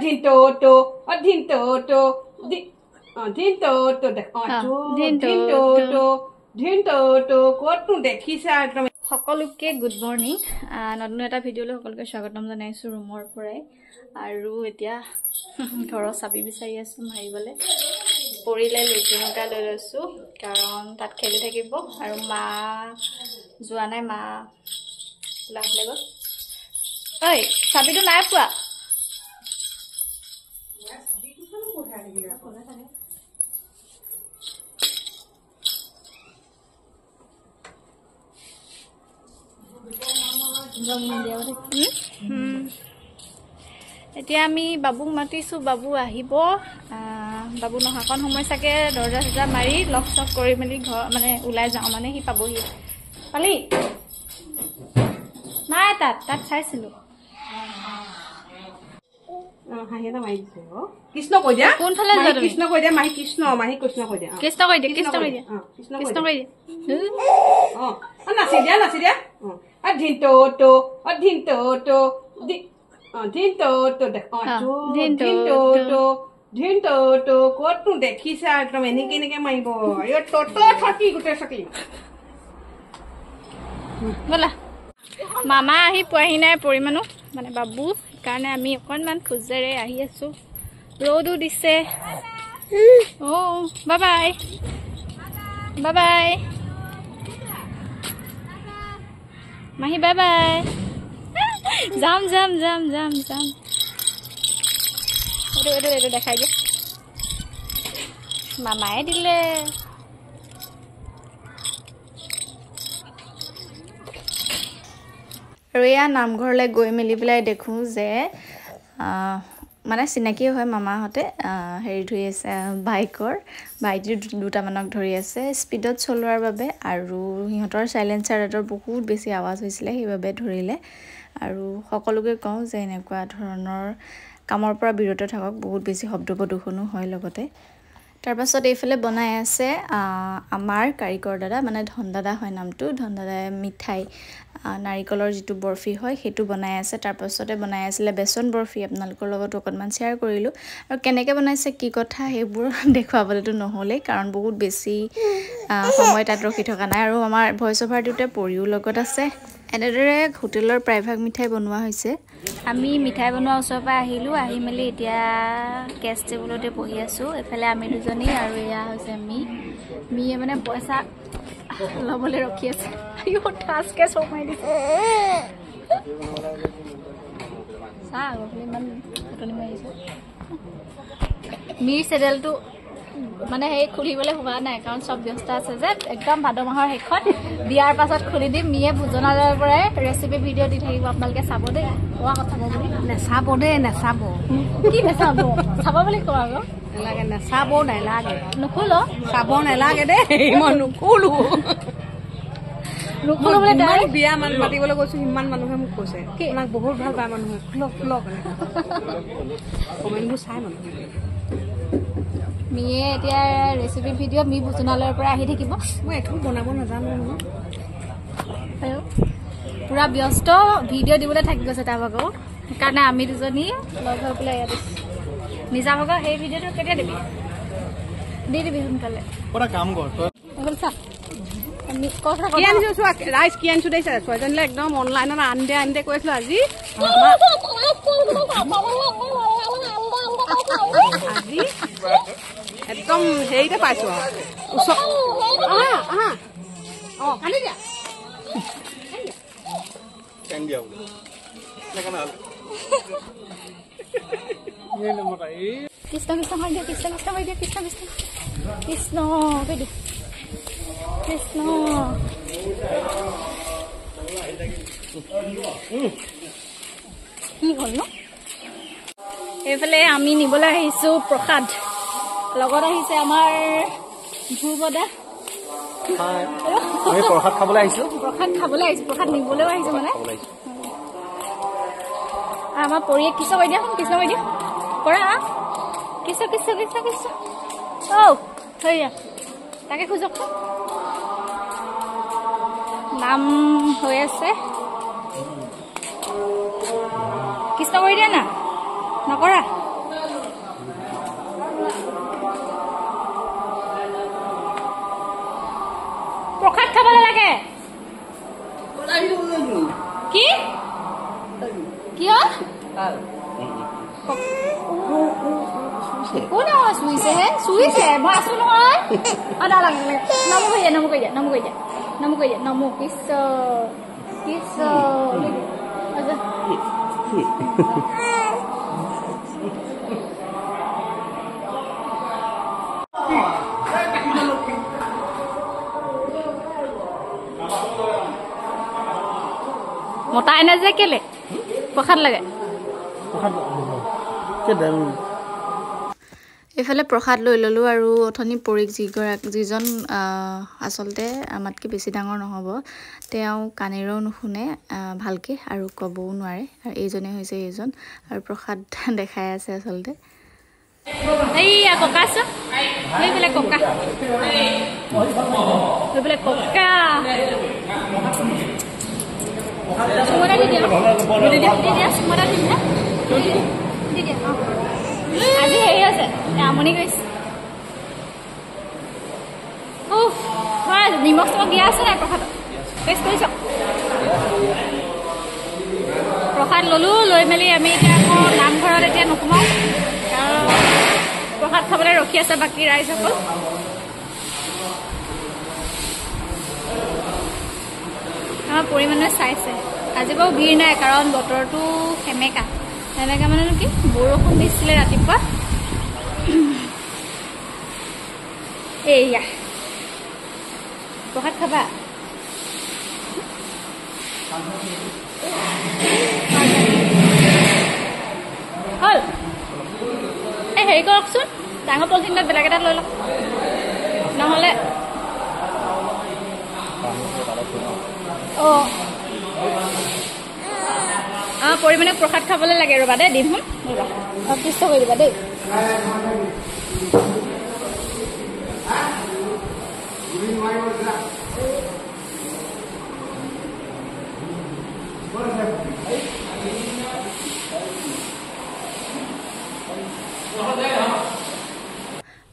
ধিনটো ধিনটো ধিনটো ধিনটো কতনো দেখিছা একদম সকলোকে গুড মৰ্নিং নতুন এটা ভিডিঅ'লৈ সকলোকে স্বাগতম জনাইছো ৰুমৰ পৰাই আৰু এতিয়া ঘৰৰ চাবি বিচাৰি আছো মাৰিবলৈ পৰিলে লেট্ৰিনটা লৈ লৈছো কাৰণ তাত খেলি থাকিব আৰু মা যোৱা নাই মা লাভলে গ'ল ঐ চাবিটো নাই পোৱা এতিয়া আমি বাবুক মাতিছো বাবু আহিব বাবু নহাকন সময় চাগে দৰ্জা চৰ্জা মাৰি লক চক কৰি মেলি ঘৰ মানে ওলাই যাওঁ মানে সি পাবহি পালি নাই তাত চাইছিলো কৃষ্ণ কৈ দিয়া কোনফালে কৃষ্ণ কৈ দিয়া মাহী কৃষ্ণ কৈ দিয়া কৃষ্ণ কৈ দিয়া কৃষ্ণ কৈ দিয়া নাচি দিয়া ধিনটো কতনো দেখিছা একদম এনেকে মাৰিব থাকি গোটেই চাকি ব'লা মামা আহি পোৱাহি নাই পৰিমাণো মানে বাবু সেইকাৰণে আমি অকণমান খোজেৰে আহি আছো ৰ'দো দিছে বাই মাহী বাই যাম এইটো দেখাই দিয়া মামায়ে দিলে আৰু এয়া নামঘৰলৈ গৈ মেলি পেলাই দেখোঁ যে মানে চিনাকি হয় মামাহঁতে হেৰি ধৰি আছে বাইক দুটামানক ধৰি আছে স্পীডত চলোৱাৰ বাবে আৰু সিহঁতৰ চাইলেঞ্চাৰৰ বহুত বেছি আৱাজ হৈছিলে সেইবাবে ধৰিলে আৰু সকলোকে কওঁ যে এনেকুৱা ধৰণৰ কামৰ পৰা বিৰত থাকক বহুত বেছি শব্দ প্ৰদূষণো হয় লগতে তাৰপাছত এইফালে বনাই আছে আমাৰ কাৰিকৰ দাদা মানে ধন দাদা হয় নামটো ধন দাদাই মিঠাই নাৰিকলৰ যিটো বৰফি হয় সেইটো বনাই আছে তাৰপাছতে বনাই আছিলে বেচন বৰফি আপোনালোকৰ লগত অকণমান শ্বেয়াৰ কৰিলোঁ আৰু কেনেকৈ বনাইছে কি কথা সেইবোৰ দেখুৱাবলৈতো নহ'লেই কাৰণ বহুত বেছি সময় তাত ৰখি থকা নাই আৰু আমাৰ ভইচ অভাৰ দিওঁতে পৰিও লগত আছে এনেদৰে হোটেলৰ প্ৰায়ভাগ মিঠাই বনোৱা হৈছে আমি মিঠাই বনোৱা ওচৰৰ পৰা আহিলোঁ আহি মেলি এতিয়া গেষ্ট টেবুলতে বহি আছোঁ এফালে আমি দুজনী আৰু এয়া হৈছে মিয়ে মানে পইচা ল'বলৈ ৰখি আছে ঠাচকৈ চমাই দিছে চাহ ইমান ফটনি মাৰিছে মিৰ চেডেলটো মানে সেই খুলিবলৈ হোৱা নাই কাৰণ চব ব্যস্ত আছে যে একদম ভাদ মাহৰ শেষত বিয়াৰ পাছত খুলি দিম মিয়ে ভোজনালয়ৰ পৰাই ৰেচিপি ভিডিঅ' দি থাকিব আপোনালোকে চাব দেই কোৱা কথা বুলি নেচাব দেই নেচাব কি নেচাব চাব বুলি কোৱা আকৌ নালাগে নেচাব নালাগে নুখুল চাব নালাগে দেই মই নুখুলো নুখুলো বোলে বিয়া মানুহ মাতিবলৈ গৈছো ইমান মানুহে মোক কৈছে আপোনাক বহুত ভাল পায় মানুহে খোলক কমেণ্টবোৰ চাই মানুহে মিয়ে এতিয়া ৰেচিপি ভিডিঅ' মি ভোজনালয়ৰ পৰা আহি থাকিব মই একো বনাব নাজানো পুৰা ব্যস্ত ভিডিঅ' দিবলৈ থাকি গৈছে তাৰ ভাগৰ সেইকাৰণে আমি দুজনী লগ হৈ পেলাই ইয়াত নিজা ভাগৰ সেই ভিডিঅ'টো কেতিয়া দিবি দি দিবি সোনকালে ৰাইচ কি আনিছো দেই ছয়জনীলৈ একদম অনলাইনত আনদে কৈছিলো আজি একদম হেৰিতে পাইছো কৃষ্ণ কৃষ্ণ হৈ দিয়া কৃষ্ণ কৃষ্ণ হৈ দিয়া কৃষ্ণ কৃষ্ণ কৃষ্ণ হৈ দিয়া কৃষ্ণ কি হ'ল ন এইফালে আমি নিবলৈ আহিছো প্ৰসাদ লগত আহিছে আমাৰ ধ্ৰুৱদা প্ৰসাদ খাবলৈ আহিছো প্ৰসাদ নিবলৈও আহিছো মানে আমাৰ পৰিয়ে কৃষ্ণ কৈ দিয়া কৰা কৃষ্ণ থৈ দিয়া তাকে খোজক নাম হৈ আছে কৃষ্ণ কৰি দিয়া না নকৰা খাবলৈ লাগে কি কিয় কোন চুইছে হে চুইছে মই আছো নহয় নালাগে নমো কৰি দিয়া নমো কৰি দিয়া নমো কৰি দিয়া নমো কৰি দিয়া নমো কিছ কিছ মতাই না যে কেলে প্ৰসাদ লাগে এইফালে প্ৰসাদ লৈ ল'লোঁ আৰু অথনি পৰীক যিজন আচলতে আমাতকৈ বেছি ডাঙৰ নহ'ব তেওঁ কাণেৰেও নুশুনে ভালকৈ আৰু ক'বও নোৱাৰে আৰু এইজনে হৈছে এইজন আৰু প্ৰসাদ দেখাই আছে আচলতে এইয়া ককা আছে সেইবিলাক ককা সেইবিলাক ককা সুমৰা দি দিয়া সুমৰা দি দিয়া আজি হেৰি আছে আমনি কৰিছে নিমখ চিমখ দিয়া আছে নাই প্ৰসাদত টেষ্ট কৰিছ প্ৰসাদ ল'লোঁ লৈ মেলি আমি এতিয়া আকৌ নামঘৰত এতিয়া নোসোমাওঁ কাৰণ প্ৰসাদ খাবলৈ ৰখি আছে বাকী ৰাইজসকল আমাৰ পৰিমাণে চাইছে আজি বাৰু ভিৰ নাই কাৰণ বতৰটো সেমেকা সেমেকা মানেনো কি বৰষুণ দিছিলে ৰাতিপুৱা এইয়া প্ৰসাদ খাবা হ'ল এই হেৰি কৰকচোন ডাঙৰ পলিথিনত বেলেগ এটা লৈ লওক নহ'লে পৰিমাণে প্ৰসাদ খাবলৈ লাগে ৰ'বা দেই দিম অতিষ্ঠ কৰি দিবা দেই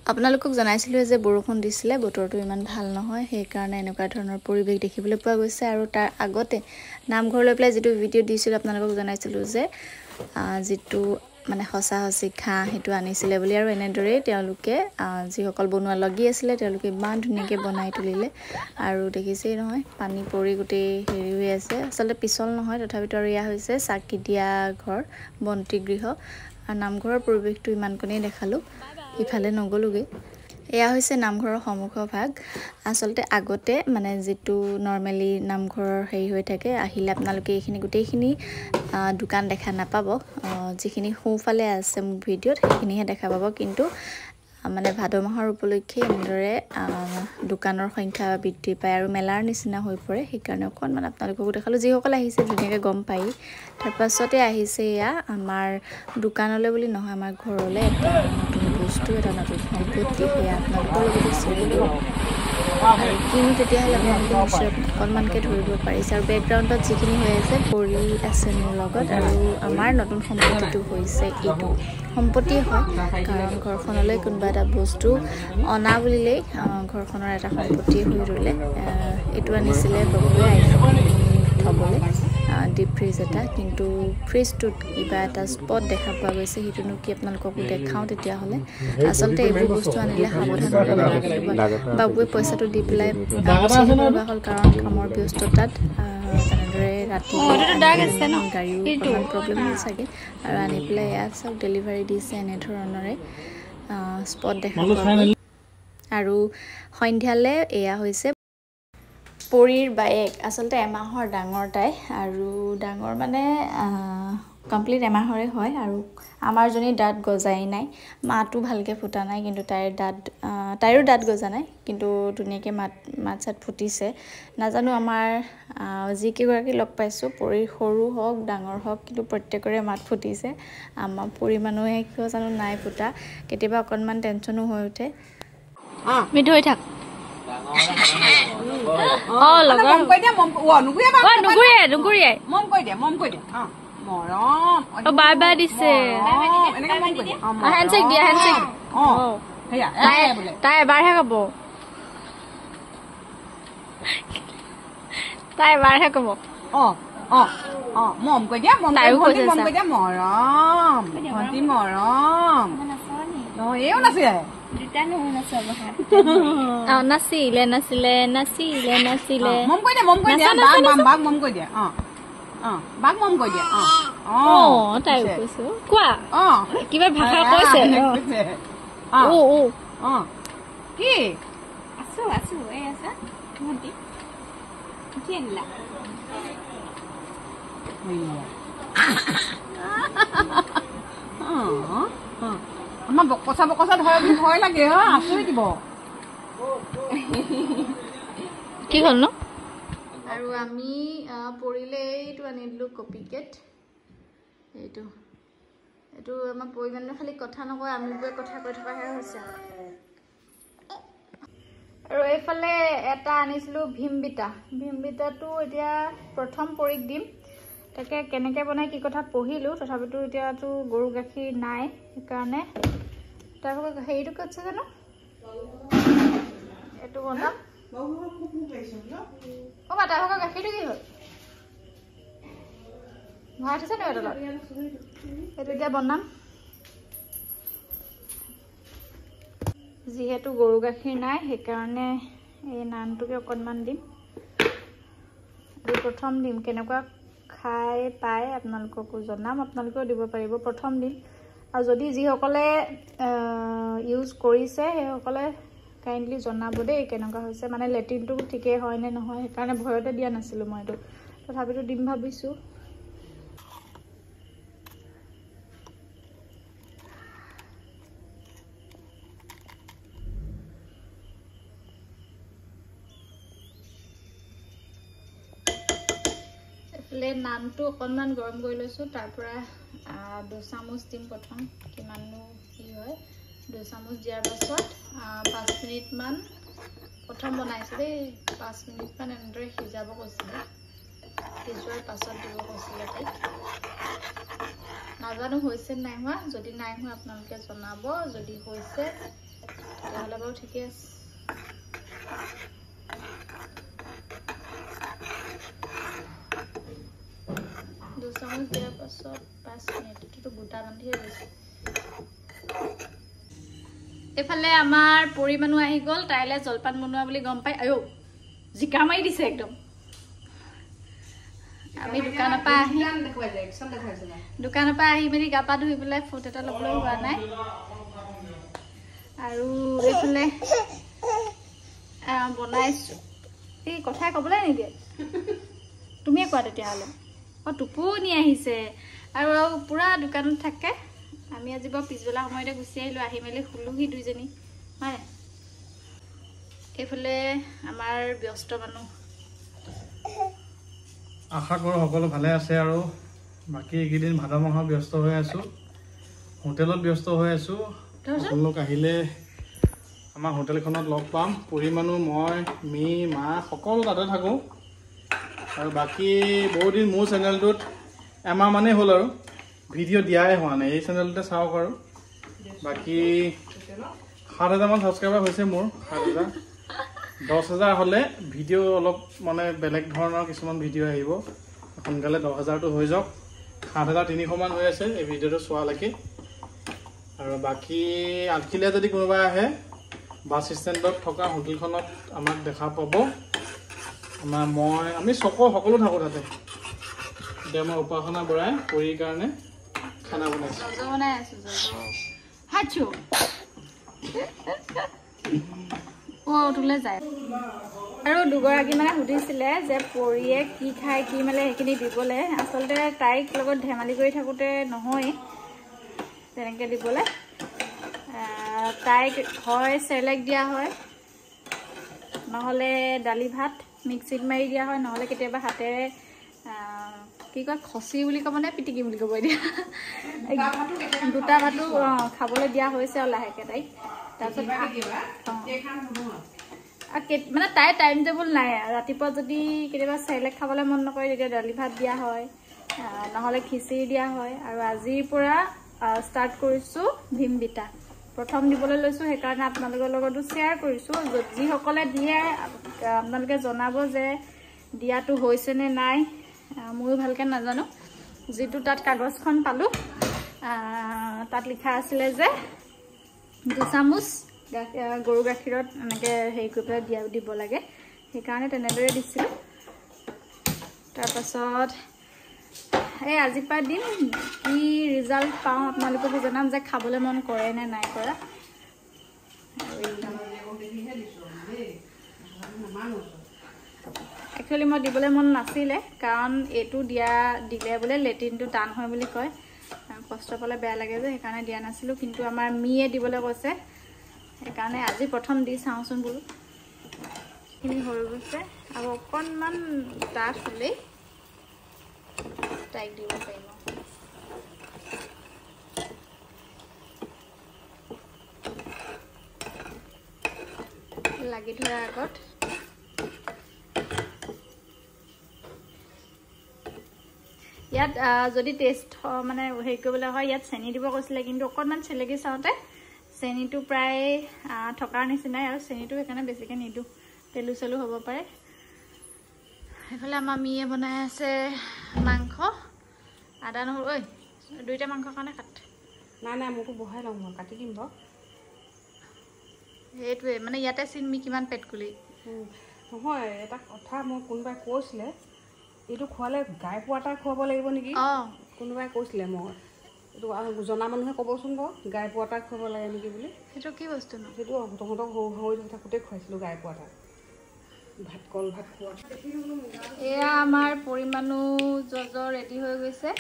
আপোনালোকক জনাইছিলোঁ যে বৰষুণ দিছিলে বতৰটো ইমান ভাল নহয় সেইকাৰণে এনেকুৱা ধৰণৰ পৰিৱেশ দেখিবলৈ পোৱা গৈছে আৰু তাৰ আগতে নামঘৰ লৈ পেলাই যিটো ভিডিঅ' দিছিলোঁ আপোনালোকক জনাইছিলোঁ যে যিটো মানে সঁচা সঁচি ঘাঁহ সেইটো আনিছিলে বুলি আৰু এনেদৰেই তেওঁলোকে যিসকল বনোৱা লগি আছিলে তেওঁলোকে ইমান ধুনীয়াকৈ বনাই তুলিলে আৰু দেখিছেই নহয় পানী পৰি গোটেই হেৰি হৈ আছে আচলতে পিছল নহয় তথাপিতো আৰু এয়া হৈছে চাকি দিয়া ঘৰ বন্তি গৃহ আৰু নামঘৰৰ পৰিৱেশটো ইমানকণেই দেখালোঁ ইফালে নগ'লোগৈ এয়া হৈছে নামঘৰৰ সন্মুখৰ ভাগ আচলতে আগতে মানে যিটো নৰ্মেলি নামঘৰৰ হেৰি হৈ থাকে আহিলে আপোনালোকে এইখিনি গোটেইখিনি দোকান দেখা নাপাব যিখিনি সোঁফালে আছে মোৰ ভিডিঅ'ত সেইখিনিহে দেখা পাব কিন্তু মানে ভাদ মাহৰ উপলক্ষে এনেদৰে দোকানৰ সংখ্যা বৃদ্ধি পায় আৰু মেলাৰ নিচিনা হৈ পৰে সেইকাৰণে অকণমান আপোনালোককো দেখালোঁ যিসকল আহিছে ধুনীয়াকৈ গম পায় তাৰপাছতে আহিছে এয়া আমাৰ দোকানলৈ বুলি নহয় আমাৰ ঘৰলৈ এটা নতুন বস্তু এটা নতুন সম্পত্তি সেয়া আপোনালোকৰ লগত শ্বেয়াৰ কৰিম আৰু কিনো তেতিয়াহ'লে আপোনালোকে নিশ্চয় অকণমানকৈ ধৰিব পাৰিছে আৰু বেকগ্ৰাউণ্ডত যিখিনি হৈ আছে পৰি আছে মোৰ লগত আৰু আমাৰ নতুন সম্পত্তিটো হৈছে এইটো সম্পত্তিয়ে হয় কাৰণ ঘৰখনলৈ কোনোবা এটা বস্তু অনা বুলিলেই ঘৰখনৰ এটা সম্পত্তি হৈ ৰ'লে এইটো আনিছিলে বাবুৱে আইফোন থ'বলৈ ডিপ ফ্ৰিজ এটা কিন্তু ফ্ৰিজটোত কিবা এটা স্পট দেখা পোৱা গৈছে সেইটোনো কি আপোনালোককো দেখাওঁ তেতিয়াহ'লে আচলতে এইবোৰ বস্তু আনিলে সাৱধান হ'ব লাগে বাবুৱে পইচাটো দি পেলাই লগা হ'ল কাৰণ কামৰ ব্যস্ততাত তেনেদৰে ৰাতি গাড়ীও অকণমান প্ৰব্লেম হ'ল চাগে আৰু আনি পেলাই ইয়াত চাওক ডেলিভাৰী দিছে এনেধৰণৰে স্পট দেখা পোৱা আৰু সন্ধিয়ালৈ এয়া হৈছে পৰিৰ বায়েক আচলতে এমাহৰ ডাঙৰ তাই আৰু ডাঙৰ মানে কমপ্লিট এমাহৰে হয় আৰু আমাৰ জনী দাঁত গজাই নাই মাতো ভালকৈ ফুটা নাই কিন্তু তাইৰো দাঁত গজা নাই কিন্তু ধুনীয়াকৈ মাত চাত ফুটিছে নাজানো আমাৰ যিকেইগৰাকী লগ পাইছোঁ পৰিৰ সৰু হওক ডাঙৰ হওক কিন্তু প্ৰত্যেকৰে মাত ফুটিছে আমাৰ পৰি মানুহে কিয় জানো নাই ফুটা কেতিয়াবা অকণমান টেনশ্যনো হৈ উঠে মিঠু হৈ থাক বাই বাই দিছে হেণ্ডশেক দিয়া হেণ্ডশেক তাই এবাৰহে খাব তাই এবাৰহে ক'ব মম কৈ দিয়া তাইও কৈছে মম কৈ দিয়া মৰম ভণ্টি মৰম এইও নাচে নাচিলে নাচিলে নাচিলে নাচিলে মম কৈ দিয়া বাঘ মম কৈ দিয়া বাঘ মম কৈ দিয়া তাইও কৈছো কোৱা কিবা ভাষা কৈছে কি আছো আছো এই আছা ভণ্টি কি আনিলা আমাৰ বকচা ধৰে বুলি ভয় লাগে আচৰি দিব কি হ'ল ন আৰু আমি পৰিলে এইটো আনি দিলোঁ কপি কেট এইটো আমাৰ পৰিমাণে খালি কথা নকয় আমিবোৰে কথা কৈ থকাহে হৈছে আৰু এইফালে এটা আনিছিলোঁ ভীমবিটাটো এতিয়া প্ৰথম পৰিক দিম তাকে কেনেকৈ বনাই কি কথা পঢ়িলোঁ তথাপিতো এতিয়াতো গৰু গাখীৰ নাই সেইকাৰণে তাৰপৰা হেৰিটো ক'তছে জানো এইটো বনাম তাৰ ভাগৰ গাখীৰটো কি হ'ল ভৰাই থৈছে নি তলত এইটো এতিয়া বনাম যিহেতু গৰু গাখীৰ নাই সেইকাৰণে এই নানটোকে অকণমান দিম আৰু প্ৰথম দিম কেনেকুৱা খাই পাই আপোনালোককো জনাম আপোনালোকেও দিব পাৰিব প্ৰথম দিম আৰু যদি যিসকলে ইউজ কৰিছে সেইসকলে কাইণ্ডলি জনাব দেই কেনেকুৱা হৈছে মানে লেট্ৰিনটো ঠিকেই হয় নে নহয় সেইকাৰণে ভয়তে দিয়া নাছিলোঁ মই এইটো তথাপিতো দিম ভাবিছোঁ নানটো অকণমান গৰম কৰি লৈছোঁ তাৰ পৰা 2 চামুচ দিম প্ৰথম কিমাননো কি হয় 2 চামুচ দিয়াৰ পাছত 5 মিনিটমান প্ৰথম বনাইছোঁ দেই 5 মিনিটমান এনেদৰে সিজাব কৈছিলে সিজোৱাৰ পাছত দিব কৈছিলে তাইক নাজানো হৈছে নাই হোৱা যদি নাই হোৱা আপোনালোকে জনাব যদি হৈছে তেতিয়াহ'লে বাৰু ঠিকে আছে চামুচ দিয়াৰ পাছত 5 মিনিটটো গোটা বান্ধিয়ে গৈছে এইফালে আমাৰ পৰিমাণো আহি গ'ল তাইলে জলপান বনোৱা বুলি গম পাই জিকা মাৰি দিছে একদম আমি দোকানৰ পৰা আহি মেলি গা পা ধুই পেলাই ফুট এটা ল'বলৈ হোৱা নাই আৰু এইফালে বনাইছোঁ এই কথাই ক'বলৈ নিদিয়ে তুমিয়ে কোৱা তেতিয়াহ'লে টোপনি আহিছে আৰু পুৰা দোকানত থাকে আমি আজি বাৰু পিছবেলা সময়তে গুচি আহিলোঁ আহি মেলি শুলোহি দুইজনী হয় এইফালে আমাৰ ব্যস্ত মানুহ আশা কৰোঁ সকলো ভালে আছে আৰু বাকী এইকেইদিন ভাদ মাহত ব্যস্ত হৈ আছোঁ হোটেলত ব্যস্ত হৈ আছোঁ সকলোক আহিলে আমাৰ হোটেলখনত লগ পাম পৰিমাণো মই মা সকলো তাতে থাকোঁ আৰু বাকী বহুদিন মোৰ চেনেলটোত এমাহ মানেই হ'ল আৰু ভিডিঅ' দিয়াই হোৱা নাই এই চেনেলটোতে চাওক আৰু বাকী 7,000মান ছাবস্ক্ৰাইবাৰ হৈছে মোৰ 7,000 10,000 হ'লে ভিডিঅ' অলপ মানে বেলেগ ধৰণৰ কিছুমান ভিডিঅ' আহিব সোনকালে 10,000টো হৈ যাওক 7,300মান হৈ আছে এই ভিডিঅ'টো চোৱালৈকে আৰু বাকী আঠখিলীয়া যদি কোনোবা আহে বাছ ষ্টেণ্ডত থকা হোটেলখনত আমাক দেখা পাব আমি সকলো থাকোঁ তাতে এতিয়া মই উপাসনা বৰাই পৰিৰ কাৰণে খানা বনাইছোঁ তোলে যায় আৰু দুগৰাকী মানে সুধিছিলে যে পৰিয়ে কি খায় কি মেলে সেইখিনি দিবলৈ আচলতে তাইক লগত ধেমালি কৰি থাকোঁতে নহয় তেনেকৈ দিবলৈ তাইক হয় চেৰেলেক দিয়া হয় নহ'লে দালি ভাত মিক্সিত মাৰি দিয়া হয় নহ'লে কেতিয়াবা হাতেৰে কি কয় খচি বুলি ক'ব নে পিটিকি বুলি ক'ব এতিয়া দুটা ভাতো খাবলৈ দিয়া হৈছে আৰু লাহেকৈ তাইক তাৰপিছত মানে তাইৰ টাইম টেবুল নাই ৰাতিপুৱা যদি কেতিয়াবা চেৰেলেক খাবলৈ মন নকৰে তেতিয়া দালি ভাত দিয়া হয় নহ'লে খিচিৰি দিয়া হয় আৰু আজিৰ পৰা ষ্টাৰ্ট কৰিছোঁ ভীমবিটা প্ৰথম দিবলৈ লৈছোঁ, সেইকাৰণে আপোনালোকৰ লগতো শ্বেয়াৰ কৰিছোঁ। যিসকলে দিয়ে আপোনালোকে জনাব যে দিয়াটো হৈছেনে নাই, ময়ো ভালকৈ নাজানো। যিটো তাত কাগজখন পালোঁ তাত লিখা আছিলে যে 2 চামুচ গৰু গাখীৰত এনেকৈ হেৰি কৰি পেলাই দিব লাগে, সেইকাৰণে তেনেদৰে দিছিলোঁ। তাৰপাছত এই আজিৰ পৰা দিম, কি ৰিজাল্ট পাওঁ আপোনালোককো জনাম যে খাবলৈ মন কৰে নে নাই কৰা। একচুৱেলি মই দিবলৈ মন নাছিলে, কাৰণ এইটো দিলে বোলে লেট্ৰিনটো টান হয় বুলি কয়, কষ্ট পালে বেয়া লাগে যে, সেইকাৰণে দিয়া নাছিলোঁ। কিন্তু আমাৰ মিয়ে দিবলৈ কৈছে, সেইকাৰণে আজি প্ৰথম দি চাওঁচোন বোলো। এইখিনি হৈ গৈছে, আৰু অকণমান ডাঠ হ'লেই তাইক দিব পাৰিম। লাগি ধৰাৰ আগত ইয়াত যদি টেষ্ট মানে হেৰি কৰিবলৈ হয়, ইয়াত চেনি দিব কৈছিলে, কিন্তু অকণমান চেলেকি চাওঁতে চেনিটো প্ৰায় থকাৰ নিচিনাই, আৰু চেনিটো সেইকাৰণে বেছিকৈ নিদিওঁ, তেলু চেলু হ'ব পাৰে। সেইফালে আমাৰ মিয়ে বনাই আছে মাংস, আদা নহৰু। ঐ দুইটা মাংসৰ কাৰণে কাট। নাই মোকো বহাই লওঁ, মই কাটি দিম বাৰু। সেইটোৱে মানে ইয়াতে চিনমি কিমান পেটকুলি। নহয়, এটা কথা মোক কোনোবাই কৈছিলে, এইটো খোৱালে গাই পোৱাটা খুৱাব লাগিব নেকি? কোনোবাই কৈছিলে, মই এইটো জনা মানুহে ক'বচোন বাৰু, গাই পোৱাটা খুৱাব লাগে নেকি বুলি। সেইটো কি বস্তু ন? সেইটো তহঁতক হৈ থাকোঁতে খুৱাইছিলোঁ গাই পোৱাটা, কল ভাত খোৱা। এয়া আমাৰ পৰিমাণো ৰেডি হৈ গৈছে।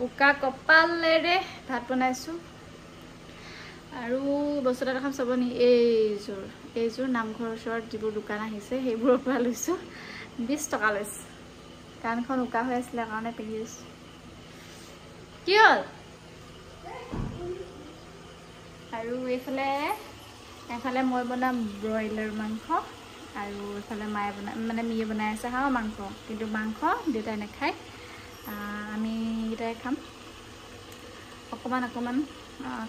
উকা কপালেৰে ভাত বনাইছোঁ। আৰু বস্তু এটা দেখাম চাব নি, এইযোৰ নামঘৰৰ ওচৰত যিবোৰ দোকান আহিছে সেইবোৰৰ পৰা লৈছোঁ, 20 টকা লৈছোঁ। কাণখন উকা হৈ আছিলে কাৰণে পিন্ধি লৈছোঁ। কি হ'ল? আৰু এফালে মই বনাম ব্ৰইলাৰ মাংস, আৰু এফালে মিয়ে বনাই আছে হাঁহৰ মাংস। কিন্তু মাংস দেউতাই নাখায়, আমি কেইটাই খাম। অকণমান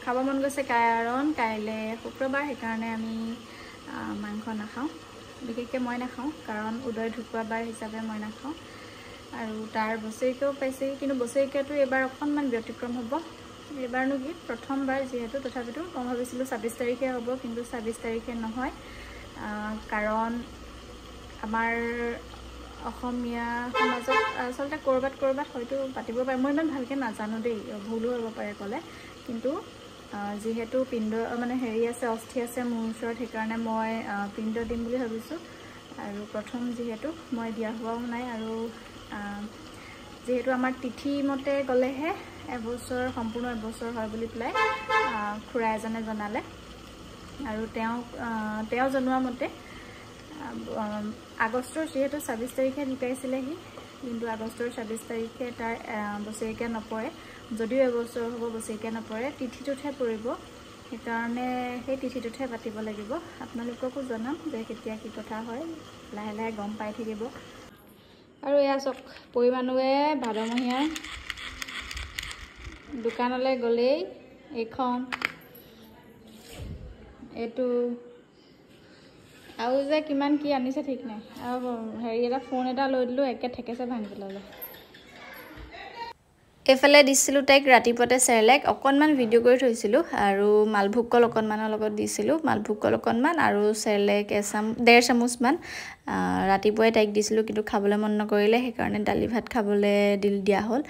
খাব মন গৈছে, কাৰণ কাইলৈ শুক্ৰবাৰ, সেইকাৰণে আমি মাংস নাখাওঁ। বিশেষকৈ মই নাখাওঁ, কাৰণ উদয় ঢুকুৱা বাৰ হিচাপে মই নাখাওঁ। আৰু তাৰ বছৰেকীয়াও পাইছেহি, কিন্তু বছৰেকীয়াটো এইবাৰ অকণমান ব্যতিক্ৰম হ'ব। এইবাৰনো কি প্ৰথমবাৰ যিহেতু, তথাপিতো মই ভাবিছিলোঁ 26 তাৰিখে হ'ব, কিন্তু 26 তাৰিখে নহয়, কাৰণ আমাৰ অসমীয়া সমাজত আচলতে ক'ৰবাত হয়তো পাতিব পাৰে, মই ইমান ভালকৈ নাজানো দেই, ভুলো হ'ব পাৰে ক'লে। কিন্তু যিহেতু পিণ্ড মানে হেৰি আছে, অস্থি আছে মোৰ ওচৰত, সেইকাৰণে মই পিণ্ড দিম বুলি ভাবিছোঁ। আৰু প্ৰথম যিহেতু মই দিয়া হোৱাও নাই, আৰু যিহেতু আমাৰ তিথি মতে গ'লেহে সম্পূৰ্ণ এবছৰ হয় বুলি পেলাই খুৰা এজনে জনালে। আৰু তেওঁ জনোৱা মতে আগষ্টৰ যিহেতু 26 তাৰিখে ঢুকাইছিলেহি, কিন্তু আগষ্টৰ 26 তাৰিখে তাৰ বছৰেকীয়া নপৰে, যদিও এবছৰ হ'ব বছৰেকীয়া নপৰে, তিথিটোতহে পৰিব। সেইকাৰণে সেই তিথিটোতহে পাতিব লাগিব। আপোনালোককো জনাম যে কেতিয়া কি কথা হয়, লাহে লাহে গম পাই থাকিব। আৰু এয়া চাওক, পৰিমাণুৱে ভাদমহীয়া দোকানলৈ গ'লেই এইখন, এইটো, আৰু যে কিমান কি আনিছে ঠিক নাই। আৰু হেৰি এটা ফোন এটা লৈ দিলোঁ, একে ঠেকেছে ভাঙি পেলালে। এইফালে দিছিলোঁ তাইক ৰাতিপুৱাতে চেৰেলেক, অকণমান ভিডিঅ' কৰি থৈছিলোঁ, আৰু মালভোগ কল অকণমানৰ লগত দিছিলোঁ, মালভোগ কল অকণমান আৰু চেৰেলেক 1.5 চামুচমান ৰাতিপুৱাই তাইক দিছিলোঁ, কিন্তু খাবলৈ মন নকৰিলে, সেইকাৰণে দালি ভাত খাবলৈ দিয়া হ'ল।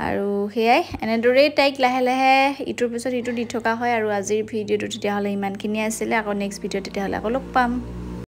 আৰু সেয়াই, এনেদৰেই তাইক লাহে লাহে ইটোৰ পিছত ইটো দি থকা হয়। আৰু আজিৰ ভিডিঅ'টো তেতিয়াহ'লে ইমানখিনিয়ে আছিলে। আকৌ নেক্সট ভিডিঅ'ত তেতিয়াহ'লে আকৌ লগ পাম।